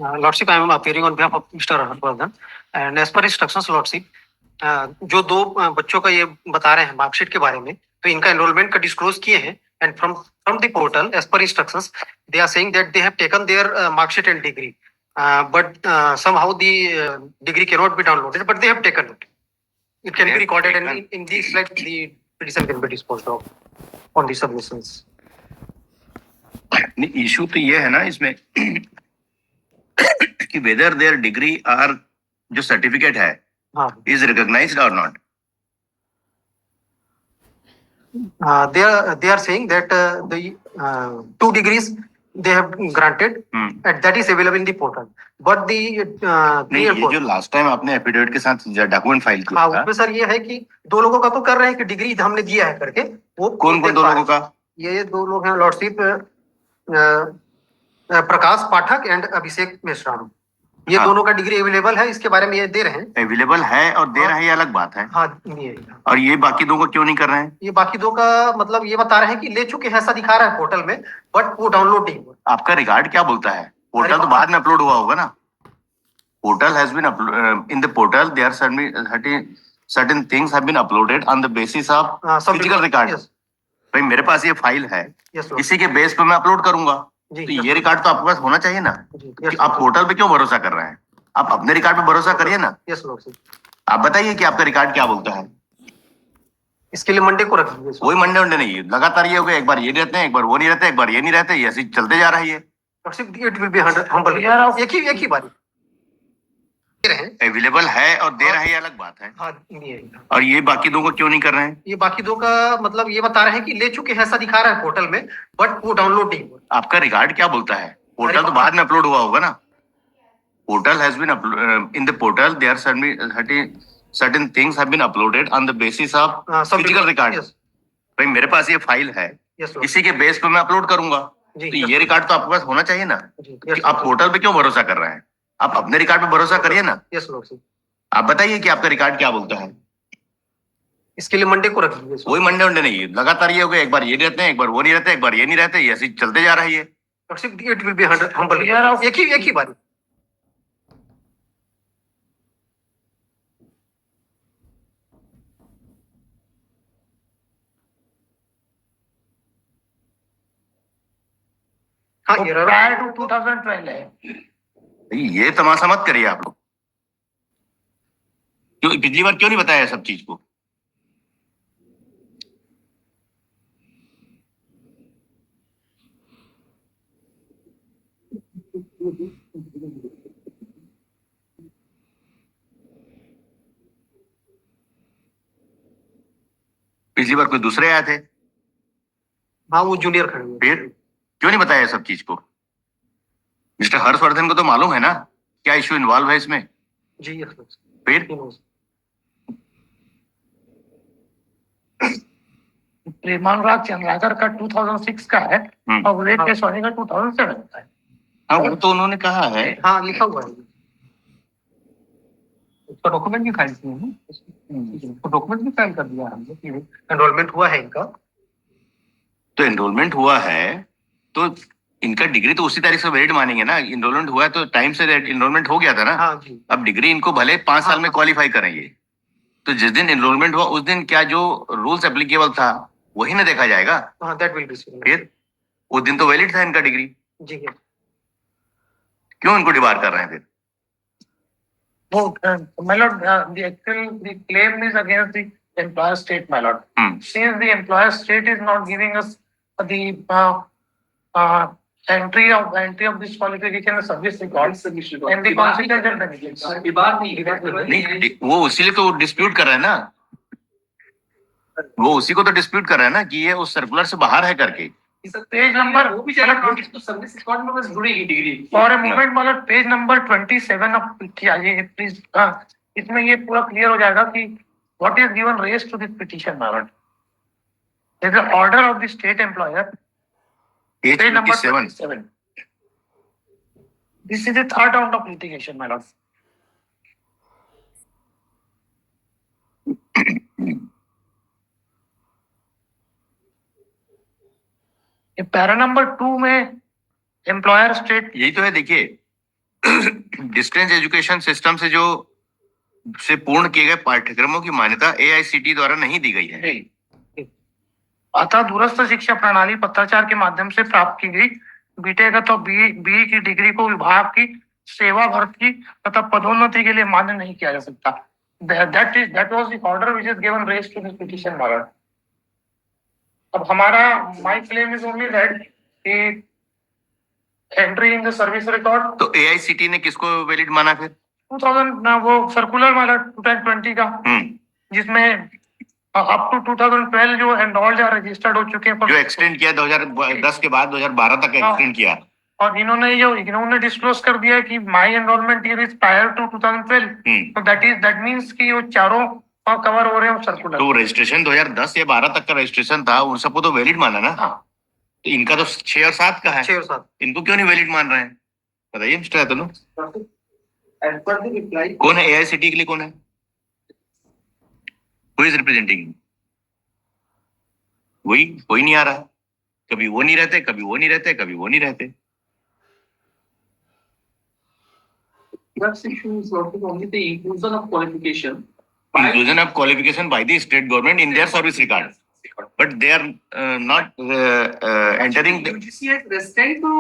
Lordship, I am appearing on behalf of Mr. Harshvardhan, and as per instructions, Lordship, जो दो बच्चों का ये बता रहे हैं मार्कशीट के बारे में, तो इनका एनरोलमेंट का डिस्क्लोज किए हैं, and from the portal, as per instructions, they are saying that they have taken their marksheet and degree, but somehow the degree cannot be downloaded, but they have taken it. It can be recorded, and in the slide, the petition can be disposed of on the submissions. Issue तो ये है ना इसमें कि weather there degree are जो certificate है is recognised और not. They are saying that the 2 degrees they have granted, and that is available in the portal. But the नहीं, ये जो लास्ट टाइम आपने एफिडेविट के साथ डॉक्यूमेंट फाइल किया था, उसमें सर ये है कि 2 लोगों का तो कर रहे हैं कि डिग्री हमने दिया है करके. वो कौन 2 लोगों का? ये 2 लोग हैं लॉर्डशिप, प्रकाश पाठक एंड अभिषेक मेश्राम. ये दोनों का डिग्री अवेलेबल है, इसके बारे में ये दे रहे हैं. अवेलेबल है और दे रहे हैं, ये अलग बात है. हाँ, और ये बाकी 2 को क्यों नहीं कर रहे हैं? ये बाकी 2 का मतलब ये बता रहे हैं कि ले चुके हैं, ऐसा दिखा रहा है पोर्टल में, बट वो डाउनलोड नहीं हुआ. आपका रिकॉर्ड क्या बोलता है? पोर्टल तो बाद में अपलोड हुआ होगा ना. Portal has been in the portal there certain things have been uploaded on the basis of physical record. भाई मेरे पास ये फाइल है, इसी के बेस पे मैं अपलोड करूंगा. तो ये रिकॉर्ड तो आपके पास होना चाहिए ना. आप पोर्टल पे क्यों भरोसा कर रहे हैं? आप अपने रिकॉर्ड पे भरोसा करिए ना. आप बताइए कि आपका रिकॉर्ड क्या बोलता है. इसके लिए मंडे को रखिए. कोई मंडे वंडे नहीं, लगातार ये हो गया. एक बार ये रहते हैं, एक बार वो नहीं रहते, एक बार ये नहीं रहते, ऐसे चलते जा रहा है. ये एक ही बारी अवेलेबल है और दे रहे हैं, ये अलग बात है. और ये बाकी 2 को क्यों नहीं कर रहे हैं? ये बाकी 2 का मतलब ये बता रहे हैं कि ले चुके हैं, ऐसा दिखा रहा है पोर्टल में, बट वो डाउनलोड नहीं हुआ. आपका रिकॉर्ड क्या बोलता है? पोर्टल तो बाद में अपलोड हुआ होगा ना. Portal has been in the portal there certain things have been uploaded on the basis of physical record. भाई मेरे पास ये फाइल है, इसी के बेस पे मैं अपलोड करूंगा. तो ये रिकॉर्ड तो आपके पास होना चाहिए ना. आप पोर्टल पे क्यों भरोसा कर रहे हैं? आप अपने रिकॉर्ड पे भरोसा करिए ना. आप बताइए कि आपका रिकॉर्ड क्या बोलता है. इसके लिए मंडे को रखिए. कोई मंडे वंडे नहीं, लगातार ये हो गया. एक बार ये रहते हैं, एक बार वो नहीं रहते, एक बार ये नहीं रहते, ऐसे चलते जा रहा है. It will be humble. एक ही बारी. prior to 2012 है. ये तमाशा मत करिए आप लोग. क्यों पिछली बार क्यों नहीं बताया सब चीज को? पिछली बार कोई दूसरे आए थे. हाँ, वो जूनियर खड़े हुए. फिर क्यों नहीं बताया सब चीज को? मिस्टर हर्षवर्धन को तो मालूम है ना क्या इश्यू इन्वॉल्व है इसमें. जी. फिर प्रेमानुराग चंद्राकर का 2006 का है और विवेक केशवानी का 2007 का है. हाँ, वो तो उन्होंने कहा है. हाँ, लिखा हुआ है. उसका डॉक्यूमेंट भी फाइल किया है. डॉक्यूमेंट भी फाइल कर दिया हमने. एनरोलमेंट हुआ है इनका. तो एनरोलमेंट हुआ है तो इनका डिग्री तो उसी तारीख से वैलिड मानेंगे ना. एनरोलमेंट हुआ है तो टाइम से एनरोलमेंट हो गया था ना. हाँ जी. अब डिग्री इनको भले 5 साल में क्वालिफाई करेंगे, तो जिस दिन एनरोलमेंट हुआ उस दिन क्या जो रूल्स एप्लीकेबल था वही ना देखा जाएगा. That will be. फिर उस दिन तो वैलिड था इनका डिग्री. जी. क्यों इनको डिबार कर रहे हैं फिर? My lord, the claim is against the employer state, my lord. Since the employer state is not giving us the entry of this qualification and service records and the consequential benefits. नहीं, वो उसीलिए तो dispute कर रहे हैं ना. वो उसी को तो डिस्प्यूट कर रहे हैं ना कि ये उस सर्कुलर से बाहर है करके. पेज नंबर वो भी तो सर्विस रिकॉर्ड में बस जुड़ेगी डिग्री. फॉर ए मोमेंट मतलब पेज नंबर 27 अब आइए प्लीज. इसमें ये पूरा क्लियर हो जाएगा कि what is given rise to this petition matter. There is order of the state employer. Page number 27. This is the third round of litigation, my lord. Para number 2 में employer state यही तो है. देखिए distance education system से पूर्ण किए गए पाठ्यक्रमों की मान्यता एआईसीटी द्वारा नहीं दी गई है। अतः दूरस्थ शिक्षा प्रणाली पत्राचार के माध्यम से प्राप्त की गई बीटेक अथवा बी की डिग्री को विभाग की सेवा भर्ती तथा पदोन्नति के लिए मान्य नहीं किया जा सकता। That was the order which is given rise to this petition, Maharaj. अब हमारा my claim is only that the entry in the service record तो एआईसीटी ने किसको वैलिड माना फिर? 2000 वो सर्कुलर वाला 2020 का जिसमें अप टू 2012 जो एनरोल्ड या रजिस्टर्ड हो चुके हैं जो एक्सटेंड किया 2010 के बाद 2012 तक एक्सटेंड किया, और इन्होंने डिस्क्लोज कर दिया कि my enrolment year is prior to 2012, तो दैट मींस कि वो चारों कवर हो रहे हैं सर्कुलर। तो रजिस्ट्रेशन 2010 या 12 तक का रजिस्ट्रेशन था, उन सबको तो वैलिड माना ना। तो इनका तो 6 और 7 का है, 6 और 7 इनको क्यों नहीं वैलिड मान रहे हैं? बताइए mister Atanu, As per the reply, कौन है एआईसीटी के लिए? कौन है? Who is representing? कोई नहीं आ रहा। कभी वो नहीं रहते, कभी वो नहीं रहते, कभी वो नहीं रहते। first issue is only the inclusion of qualification. Inclusion of qualification by the state government in their service record, but they are not entering the UGC has restrained to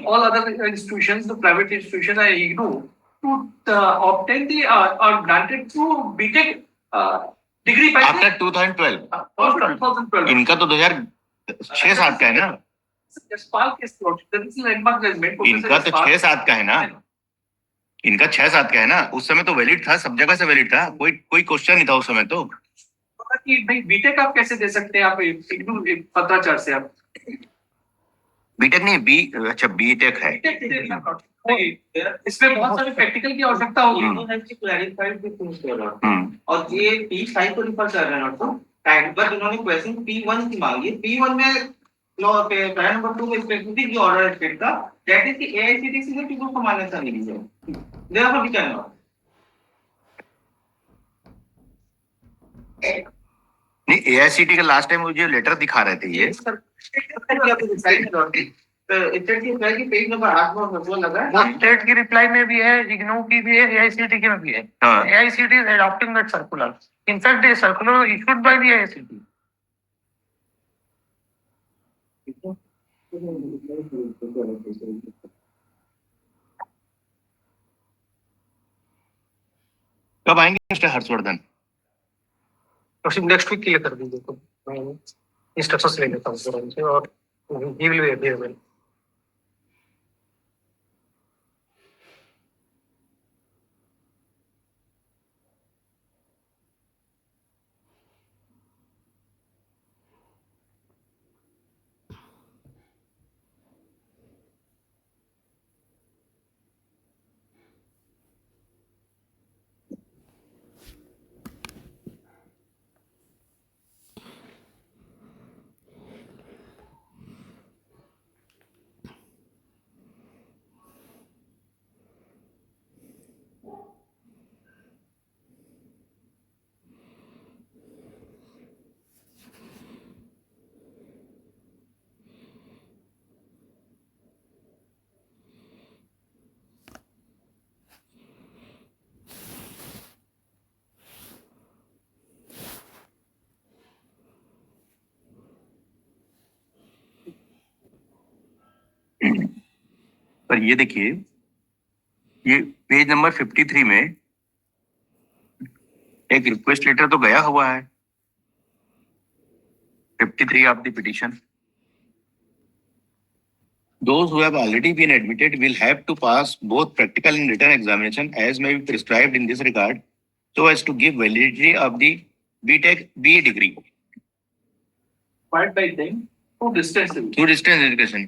all other institutions, the private institutions are ignored to obtain the or granted to BTech degree by after 2012। after 2012. इनका तो 2006-7 का है ना। Jaspal case, there is a landmark judgment. इनका तो 6-7 का है ना। इनका 6-7 का है ना। उस समय तो वैलिड था, सब जगह से वैलिड था, कोई क्वेश्चन नहीं था उस समय तो। कि भाई बीटेक आप कैसे दे सकते हैं? आप पत्राचार से आप बीटेक नहीं, अच्छा बीटेक है। इसमें बहुत सारे प्रैक्टिकल की आवश्यकता होगी। और ये P5 को रिफर कर रहे हैं तो बट उन्होंने क्वेश्चन P1 की मांगी है। P1 में लॉ पे पैरा नंबर 2 में स्पेसिफिक जो ऑर्डर स्टेट का दैट इज की एआईसीटीसी ने पीपल को मान्यता नहीं दी है। Therefore we can not. नहीं, एआईसीटी का लास्ट टाइम मुझे लेटर दिखा रहे थे ये। स्टेट की रिप्लाई की पेज नंबर 8 में वो लगा है। स्टेट की रिप्लाई में भी है, इग्नू की भी है, एआईसीटी की में भी है। AICT is adopting that circular. In fact the circular issued by the AICT. कब आएंगे मिस्टर हर्षवर्धन? तो सिर्फ नेक्स्ट वीक के लिए कर दीजिए, तो इंस्ट्रक्शंस ले लेता हूँ सर उनसे और ही विल बी अवेलेबल। पर ये देखिए, ये पेज नंबर 53 में एक रिक्वेस्ट लेटर तो गया हुआ है। 53 of the petition. Those who have already been admitted will have to pass both practical and written examination as may be prescribed in this regard, so as to give validity of the BTech BA degree. Part by them to distance Through distance education.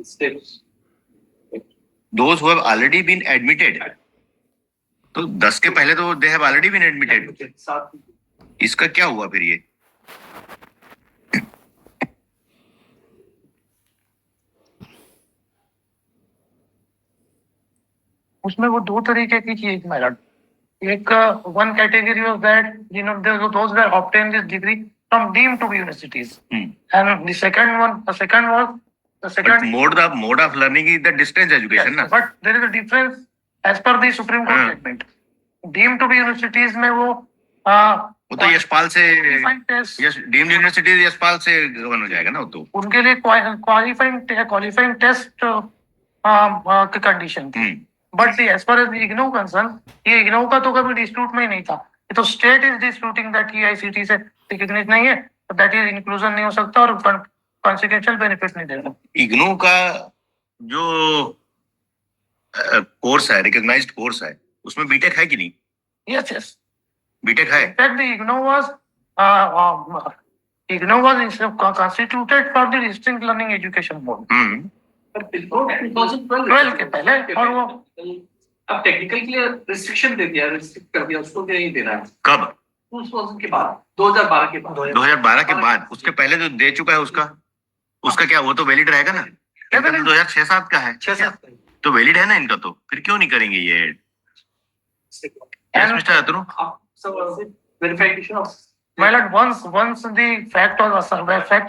steps. Those who have already been admitted. तो 10 के पहले तो they have already been admitted. इसका क्या हुआ फिर ये? उसमें वो दो तरीके की चीज मैडम। एक one category of that those that obtain this degree from deemed to be universities, and the second was The But second, mode of learning is the distance education, ना? but there is a difference as per the Supreme Court हाँ. judgment. Deemed to be universities में वो वो तो यशपाल से qualifying test, deemed university Yashpal से govern हो जाएगा ना वो तो. उनके लिए क्वालिफाइंग टेस्ट की कंडीशन थी. But as far as IGNOU concerned, ये इग्नू का तो कभी डिस्प्यूट में ही नहीं था. ये तो state is disputing that ICT से रिकॉग्नाइज नहीं है, तो दैट इज इंक्लूजन नहीं हो सकता और कॉन्सिक्वेंशियल बेनिफिट नहीं देगा. इग्नू का जो कोर्स है, रिकॉग्नाइज्ड कोर्स है, उसमें बीटेक है कि नहीं? यस यस, बीटेक है. in fact the IGNOU was constituted for the distinct learning education board. 12 के पहले, और वो अब टेक्निकल के लिए रिस्ट्रिक्शन दे दिया, रिस्ट्रिक्ट कर दिया, उसको नहीं देना है. कब? 2000 के बाद, 2012 के बाद. 2012 के बाद. उसके पहले जो दे चुका है उसका क्या, वो तो वैलिड रहेगा ना? इनका तो 2006-07 का है, 6-7 तो वैलिड है ना इनका, तो फिर क्यों नहीं करेंगे ये? Yes, Mr. Aturu? So verification of well, at once the fact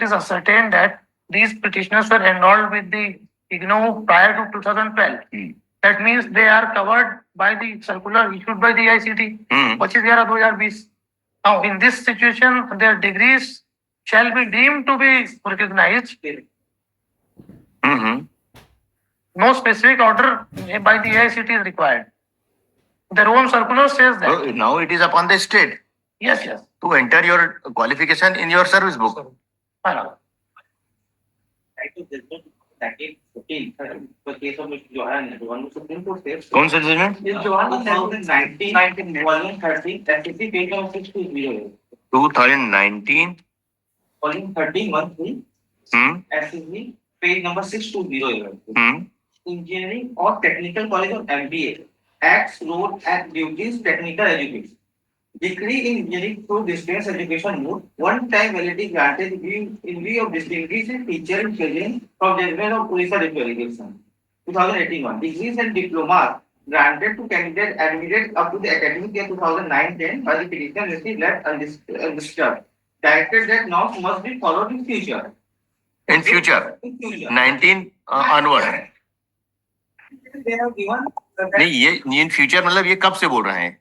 is ascertained that these petitioners were enrolled with the IGNOU prior to 2012. That means they are covered by the circular issued by the ICT 25/11/2020. Now in this situation their degrees shall be deemed to be recognized. No specific order by the ICT is required. Their own circular says that. So now it is upon the state Yes. to enter your qualification in your service book. Barabar. कौन सा judgement? 2019 page number 620 engineering और technical college of MBA Acts, Role and Duties, Technical Education. Degree in Engineering through Distance Education Mode. One-time validity granted in view of distinguished teacher in children from judgment of Odisha Education. 2081. Degrees and diplomas granted to candidates admitted up to the academic year 2009-10 by the petitioner received left undisturbed. Directed that norms must be followed in future. in future 19 onward. They have given नहीं, ये in future मतलब ये कब से बोल रहे हैं?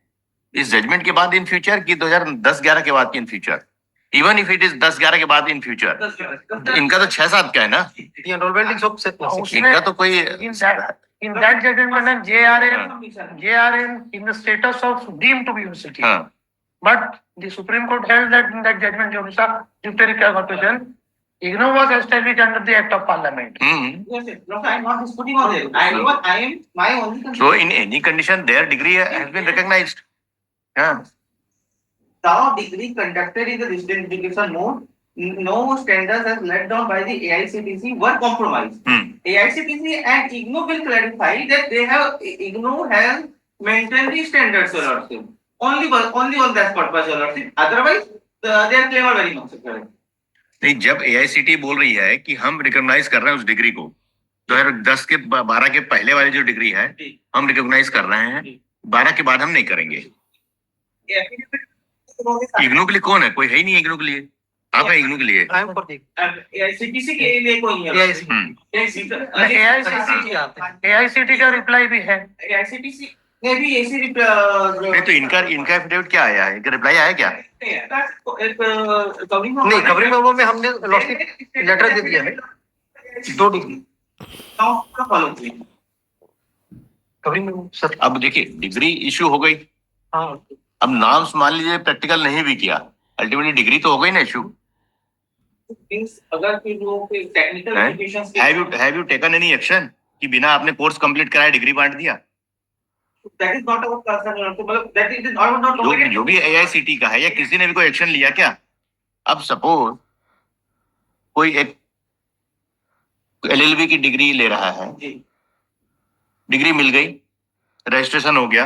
इस जजमेंट के बाद इन फ्यूचर की 2010-11 के बाद की in future? Even if it is 10-11 के बाद इन फ्यूचर, इनका तो 6-7 का है ना. The enrollment is of इनका तो कोई In that judgment, JRN in the status of deemed to be university. हाँ. But the Supreme Court held that in that judgment, Odisha Judiciary Corporation, IGNOU was established under the Act of Parliament. Yes, no, I am not disputing on it. I am my only concern. So in any condition their degree has been recognized. हाँ. The degree conducted in the distance education mode, no standards as laid down by the AICTC were compromised. AICTC and IGNOU will clarify that IGNOU has maintained the standards, Your Lordship. Only on that purpose, Your Lordship. Otherwise, their claim are very much correct. नहीं, जब AICT बोल रही है कि हम recognise कर रहे हैं उस डिग्री को, 2010 के 12 के पहले वाली जो डिग्री है हम रिकॉग्नाइज कर रहे हैं, 12 के बाद हम नहीं करेंगे. इग्नू के लिए कौन है? कोई है ही नहीं इग्नू के लिए. आप है इग्नू के लिए? I am for the AICTC के लिए कोई नहीं है. AICT का रिप्लाई भी है. AICTC ने भी ऐसी नहीं, तो इनका एफिडेविट क्या आया है? इनका रिप्लाई आया क्या? नहीं, कवरिंग मेमो में हमने लेटर दे दिया है 2 डिग्री कवरिंग मेमो सर. अब देखिए डिग्री इश्यू हो गई. हाँ, अब नाम्स मान लीजिए प्रैक्टिकल नहीं भी किया, अल्टीमेटली डिग्री तो हो गई ना इश्यू. अगर फिर वो technical education have you taken any action कि बिना आपने कोर्स कंप्लीट कराए डिग्री बांट दिया? That is not our concern. मतलब दैट इज नॉट जो भी AICT का है या किसी ने भी कोई एक्शन लिया क्या? अब सपोज कोई एक LLB की डिग्री ले रहा है, डिग्री मिल गई, रजिस्ट्रेशन हो गया,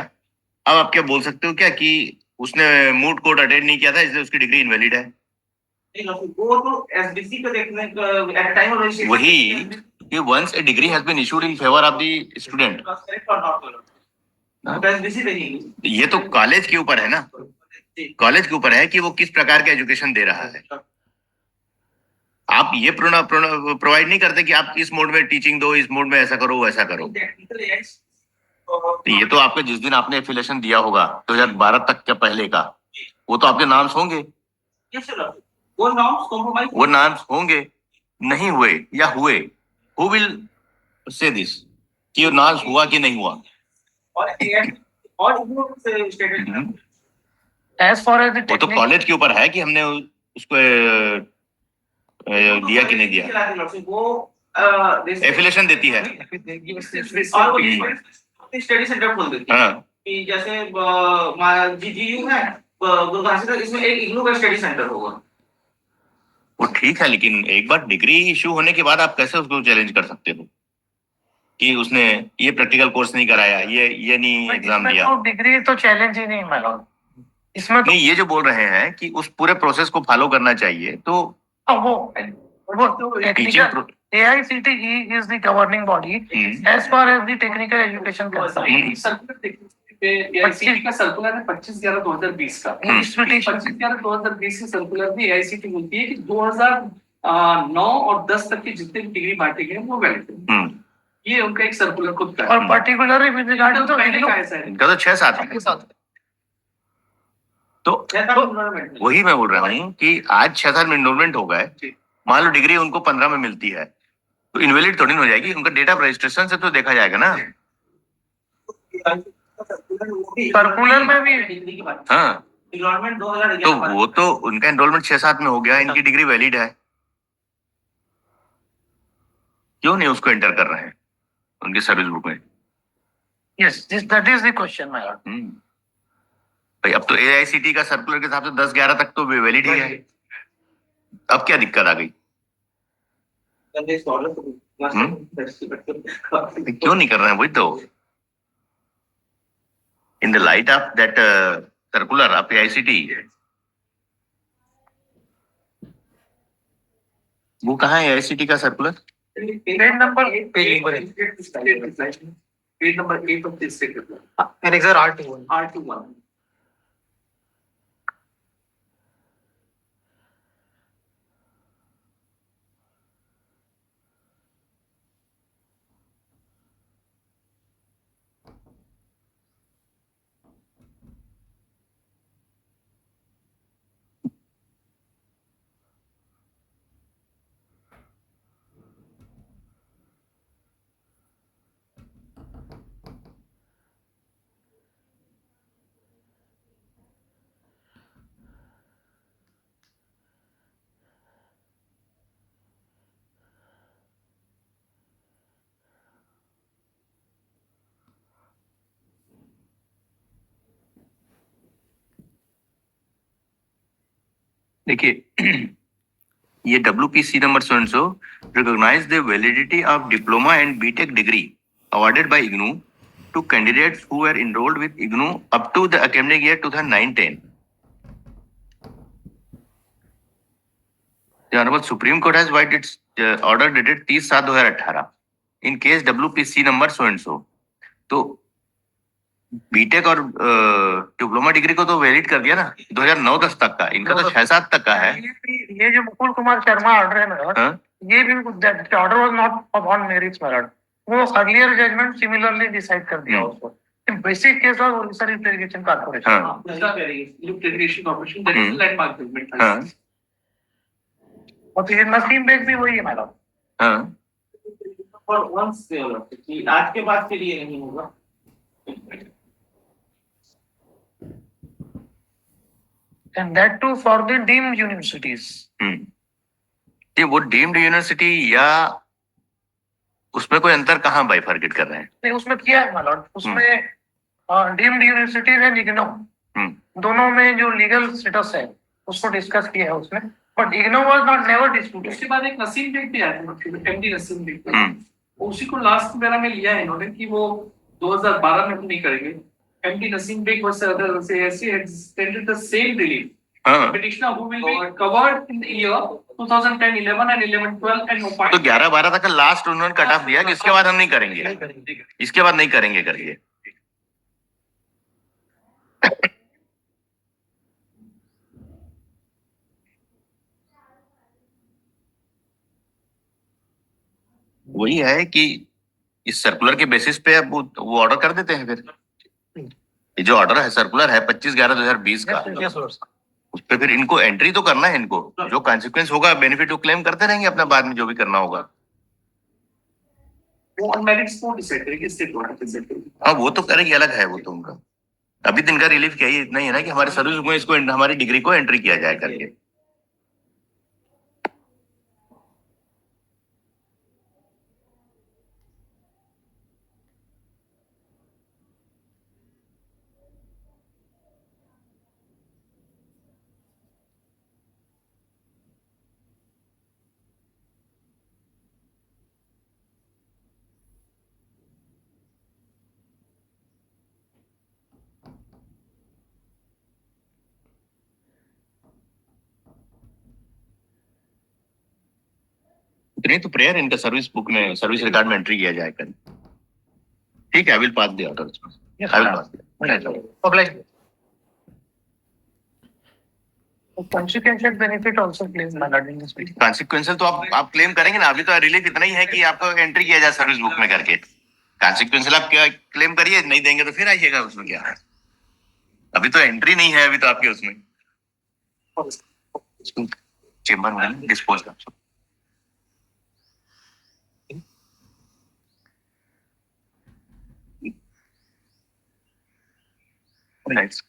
अब आप क्या बोल सकते हो क्या कि उसने मूड कोर्ट अटेंड नहीं किया था इसलिए उसकी डिग्री इनवैलिड है? वो तो एसबीसी को देखने एट टाइम ऑफ रजिस्ट्रेशन वही कि once a degree has been issued in favour of the student, SBC देंगे. ये तो कॉलेज के ऊपर है ना. कॉलेज के ऊपर है कि वो किस प्रकार का एजुकेशन दे रहा है. आप ये प्रोवाइड नहीं करते कि आप इस मोड में टीचिंग दो, इस मोड में ऐसा करो वैसा करो। टेक्निकल AI तो ये तो आपके जिस दिन आपने एफिलिएशन दिया होगा 2012 तक के पहले का, वो तो आपके नाम्स होंगे, yes sir, वो नॉर्म्स कॉम्प्रोमाइज वो नाम्स होंगे, नहीं हुए या हुए, हु विल से दिस कि वो नाम्स हुआ कि नहीं हुआ? और AI और इग्नोर से stated As far as the वो तो technical, कॉलेज के ऊपर है कि हमने उसको दिया कि नहीं दिया। वो एफिलिएशन देती है। और वो स्टडी सेंटर खोल देती है हाँ, कि जैसे GGU है गुरगांव से, इसमें एक इग्नू का स्टडी सेंटर होगा। वो ठीक है, लेकिन एक बार डिग्री इशू होने के बाद आप कैसे उसको चैलेंज कर सकते हो कि उसने ये प्रैक्टिकल कोर्स नहीं कराया, ये नहीं एग्जाम दिया? तो डिग्री तो चैलेंज ही नहीं माय लॉर्ड, इसमें तो नहीं, ये जो बोल रहे हैं कि उस पूरे प्रोसेस को फॉलो करना चाहिए, तो वो technical AICTE is the governing body as far as the technical education concerned. AICTE का सर्कुलर है 25/11/2020 का। इसमें 25/11/2020 के सर्कुलर में AICTE बोलती है कि 2009 और 10 तक की जितने भी डिग्री बांटे गए वो वैलिड है। ये उनका एक सर्कुलर खुद का है। और पर्टिकुलरली विद रिगार्ड टू पहले का ऐसा है। इनका तो 6-7 है। तो वही मैं बोल रहा हूँ कि आज 6 साल में इनरोलमेंट हो गए, मान लो डिग्री उनको 15 में मिलती है, तो इनवैलिड थोड़ी ना हो जाएगी, उनका डेटा रजिस्ट्रेशन से तो देखा जाएगा ना। सर्कुलर में भी हाँ, एनरोलमेंट 2011 तो वो तो उनका एनरोलमेंट 6-7 में हो गया, इनकी डिग्री वैलिड है, क्यों नहीं उसको एंटर कर रहे हैं उनकी सर्विस बुक में? Yes that is the question my Lord. भाई अब तो AICTE का सर्कुलर के हिसाब से 10-11 तक तो वैलिड ही है, अब क्या दिक्कत आ गई? क्यों नहीं कर रहे हैं? वही तो, in the light of that circular of AICTE, वो कहाँ है AICTE का circular? Page number page number 8 of the state report. Annexure R21. R21. देखिए ये WPC number so recognise the validity of diploma and BTech degree awarded by IGNOU to candidates who were enrolled with IGNOU up to the academic year 2009-10. The Honorable Supreme Court has provided its order dated 30/7/2018 in case WPC number so and so. तो BTech और diploma degree को तो valid कर दिया ना 2009-10 तक का, इनका तो 6-7 तक का है। ये जो मुकुल कुमार शर्मा ऑर्डर है ना, ये भी order was not on merits merit, वो अर्लियर जजमेंट सिमिलरली डिसाइड कर दिया उसको। Basic case of Odisha representation corporation Litigation corporation, that is a landmark judgment. हाँ और फिर नसीम बेग भी वही है मैडम। हाँ, और वंस कि आज के बाद के लिए नहीं होगा। And that too for the deemed universities. ये वो डीम्ड यूनिवर्सिटी या उसमें कोई अंतर कहाँ बाइफरकेट कर रहे हैं? नहीं उसमें किया है माय लॉर्ड, उसमें डीम्ड यूनिवर्सिटीज एंड इग्नो दोनों में जो लीगल स्टेटस है उसको डिस्कस किया है उसमें, but IGNOU was not never disputed. उसके बाद एक नसीम बेग भी आया था, MD नसीम बेग, उसी को लास्ट मेरा में लिया है इन्होंने कि वो 2012 में नहीं करेंगे। MD Naseem Baig was extended the same relief. Petitioner who will be covered in the year 2010, 11 and 11, 12 and तो 11-12 तक का लास्ट उन्होंने कट ऑफ दिया कि इसके बाद हम नहीं करेंगे, इसके बाद नहीं करेंगे करके। वही है कि इस सर्कुलर के बेसिस पे अब वो ऑर्डर कर देते हैं फिर। ये जो ऑर्डर है सर्कुलर है 25/11/2020 का, Yes, Lord. उस पे फिर इनको एंट्री तो करना है। इनको जो कॉन्सिक्वेंस होगा बेनिफिट वो क्लेम करते रहेंगे अपना, बाद में जो भी करना होगा। वो ऑन मेरिट्स को डिसाइड करेगी, स्टेट बोर्ड डिसाइड करेगी। हाँ वो तो करेगी, अलग है वो तो उनका। अभी दिन का रिलीफ क्या ही इतना ही है ना कि हमारे सर्विस में इसको हमारी डिग्री को एंट्री किया जाए करके। नहीं तो प्रेयर इनका सर्विस बुक में, सर्विस रिकॉर्ड में एंट्री किया जाए कर। ठीक है, I will pass the order. I will pass. Obliged. Consequential benefit also claimed by administration. Consequential तो आप क्लेम करेंगे ना। अभी तो रिलीफ इतना ही है कि आपको एंट्री किया जाए सर्विस बुक में करके। कॉन्सिक्वेंशियल आप क्या क्लेम करिए, नहीं देंगे तो फिर आइएगा, उसमें क्या है। अभी तो एंट्री नहीं है अभी तो आपके उसमें। चेंबर में डिस्पोज कर। Nice.